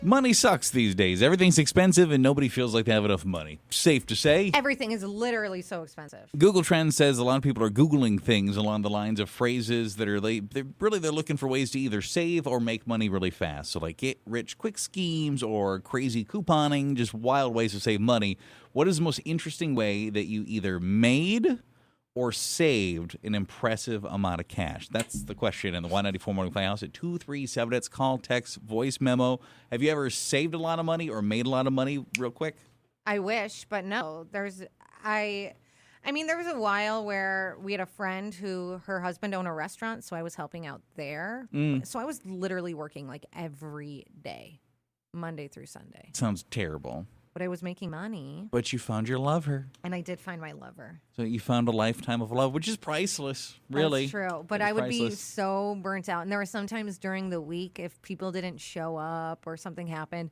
Money sucks these days. Everything's expensive and nobody feels like they have enough money. Safe to say. Everything is literally so expensive. Google Trends says a lot of people are Googling things along the lines of phrases that are they're looking for ways to either save or make money really fast. So like get rich quick schemes or crazy couponing, just wild ways to save money. What is the most interesting way that you either made or saved an impressive amount of cash? That's the question in the Y94 Morning Playhouse at 237. It's call, text, voice memo. Have you ever saved a lot of money or made a lot of money real quick? I wish, but no. There was a while where we had a friend who her husband owned a restaurant, so I was helping out there. So I was literally working like every day, Monday through Sunday. Sounds terrible. But I was making money. But you found your lover. And I did find my lover. So you found a lifetime of love, which is priceless, really. That's true. But I would be so burnt out. And there were sometimes during the week, if people didn't show up or something happened,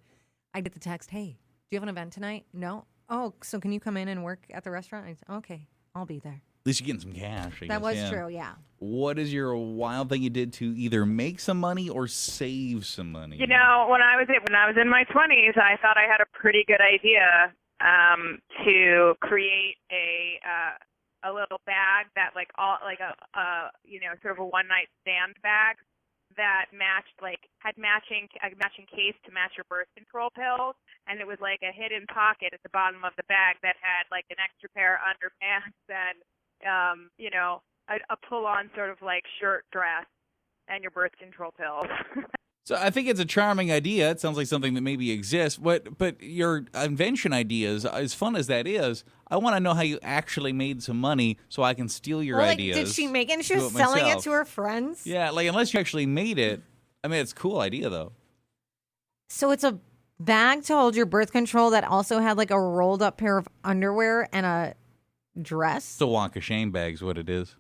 I'd get the text, hey, do you have an event tonight? No? Oh, so can you come in and work at the restaurant? I'd say, okay, I'll be there. At least you're getting some cash. That was true, yeah. What is your wild thing you did to either make some money or save some money? You know, when I was in my 20s, I thought I had a pretty good idea to create a little bag that sort of a one night stand bag that had a matching case to match your birth control pills, and it was like a hidden pocket at the bottom of the bag that had like an extra pair of underpants and a pull-on sort of like shirt dress and your birth control pills. So I think it's a charming idea. It sounds like something that maybe exists. But your invention ideas, as fun as that is, I want to know how you actually made some money so I can steal your ideas. Did she make it and she was selling it to her friends? Yeah, unless you actually made it. I mean, it's a cool idea, though. So it's a bag to hold your birth control that also had like a rolled up pair of underwear and a dress? It's a Wonka Shane bag's what it is.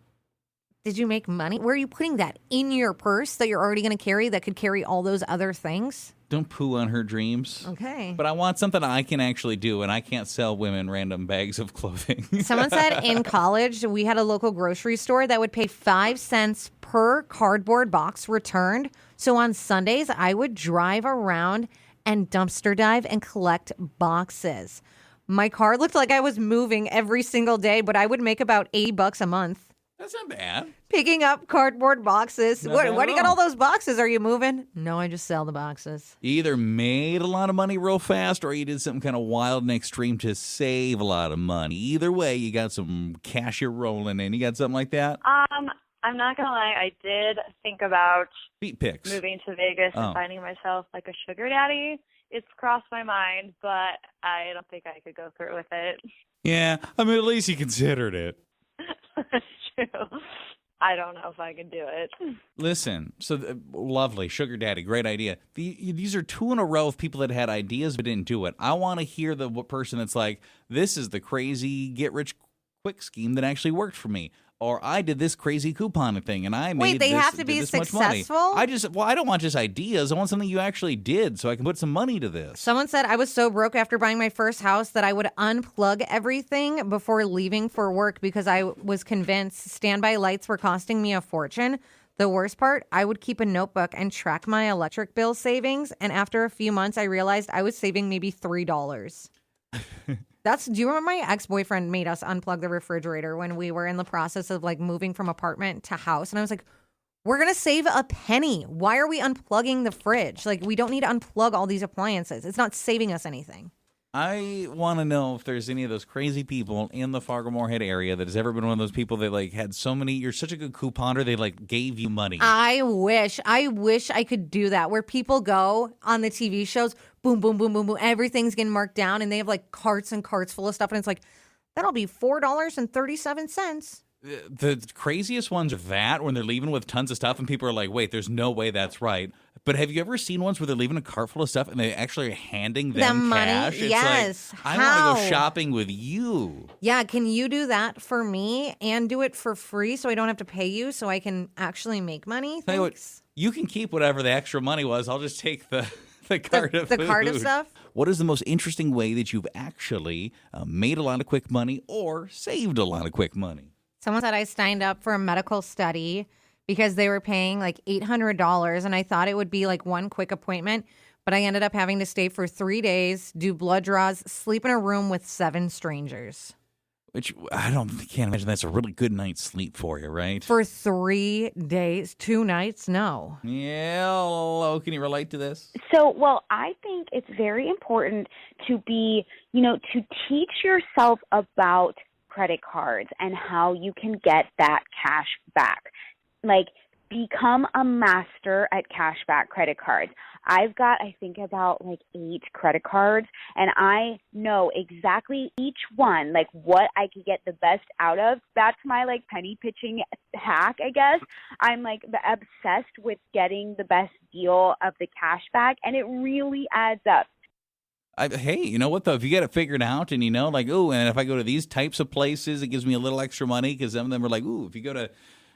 Did you make money? Where are you putting that? In your purse that you're already going to carry that could carry all those other things? Don't poo on her dreams. Okay. But I want something I can actually do, and I can't sell women random bags of clothing. Someone said in college, we had a local grocery store that would pay 5 cents per cardboard box returned. So on Sundays, I would drive around and dumpster dive and collect boxes. My car looked like I was moving every single day, but I would make about $80 a month. That's not bad. Picking up cardboard boxes. Not Where bad do you at get all. all those boxes? Are you moving? No, I just sell the boxes. You either made a lot of money real fast or you did something kind of wild and extreme to save a lot of money. Either way, you got some cash you're rolling in. You got something like that? I'm not going to lie. I did think about Feet pics. moving to Vegas and finding myself like a sugar daddy. It's crossed my mind, but I don't think I could go through with it. Yeah, I mean, at least you considered it. That's true. I don't know if I can do it. Listen, lovely, sugar daddy, great idea. These are two in a row of people that had ideas but didn't do it. I want to hear the person that's like, this is the crazy get-rich-quick scheme that actually worked for me. Or I did this crazy coupon thing, and I made have to be this much money. successful? I don't want just ideas. I want something you actually did so I can put some money to this. Someone said I was so broke after buying my first house that I would unplug everything before leaving for work because I was convinced standby lights were costing me a fortune. The worst part, I would keep a notebook and track my electric bill savings. And after a few months, I realized I was saving maybe $3. Do you remember my ex-boyfriend made us unplug the refrigerator when we were in the process of like moving from apartment to house? And I was like, we're going to save a penny. Why are we unplugging the fridge? Like, we don't need to unplug all these appliances. It's not saving us anything. I want to know if there's any of those crazy people in the Fargo-Moorhead area that has ever been one of those people that like had so many, you're such a good couponer, they like gave you money. I wish I could do that where people go on the TV shows, boom, boom, boom, boom, boom, everything's getting marked down and they have like carts and carts full of stuff and it's like, that'll be $4.37. The craziest ones are that when they're leaving with tons of stuff and people are like, wait, there's no way that's right. But have you ever seen ones where they're leaving a cart full of stuff and they actually are handing them money? cash? It's yes. Like, I want to go shopping with you. Yeah, can you do that for me and do it for free so I don't have to pay you so I can actually make money? Tell you what, you can keep whatever the extra money was. I'll just take the cart of food. The cart of stuff? What is the most interesting way that you've actually made a lot of quick money or saved a lot of quick money? Someone said I signed up for a medical study because they were paying like $800 and I thought it would be like one quick appointment, but I ended up having to stay for 3 days, do blood draws, sleep in a room with 7 strangers. Which can't imagine that's a really good night's sleep for you, right? For 3 days, 2 nights? No. Yeah, hello. Can you relate to this? So, well, I think it's very important to be, to teach yourself about credit cards and how you can get that cash back. Like, become a master at cashback credit cards. I've got, I think, about 8 credit cards, and I know exactly each one, what I could get the best out of. That's my penny pitching hack, I guess. I'm obsessed with getting the best deal of the cash back, and it really adds up. Hey, you know what, though? If you get it figured out and and if I go to these types of places, it gives me a little extra money because some of them are if you go to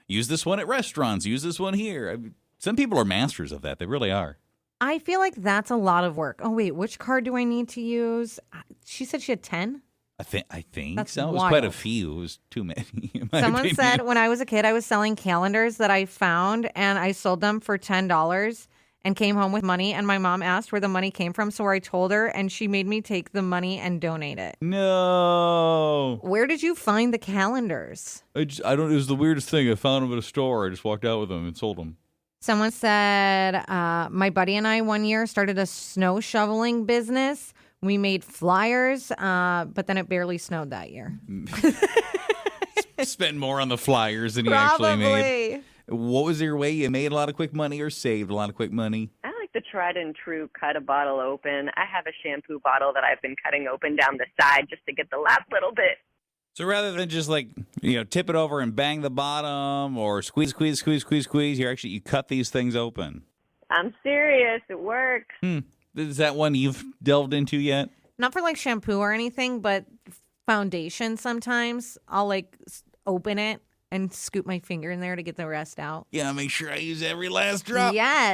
use this one at restaurants, use this one here. Some people are masters of that. They really are. I feel like that's a lot of work. Oh, wait, which card do I need to use? She said she had 10? I think That's so. It was quite a wild. few. It was too many. in my Someone opinion. said when I was a kid, I was selling calendars that I found, and I sold them for $10 and came home with money. And my mom asked where the money came from, so I told her, and she made me take the money and donate it. No. Where did you find the calendars? I don't. It was the weirdest thing. I found them at a store. I just walked out with them and sold them. Someone said, my buddy and I one year started a snow shoveling business. We made flyers, but then it barely snowed that year. Spent more on the flyers than you actually made. Probably. What was your way? You made a lot of quick money or saved a lot of quick money? I like the tried and true cut a bottle open. I have a shampoo bottle that I've been cutting open down the side just to get the last little bit. So rather than just tip it over and bang the bottom or squeeze, you cut these things open. I'm serious. It works. Is that one you've delved into yet? Not for shampoo or anything, but foundation sometimes. I'll open it and scoop my finger in there to get the rest out. Yeah, make sure I use every last drop. Yes.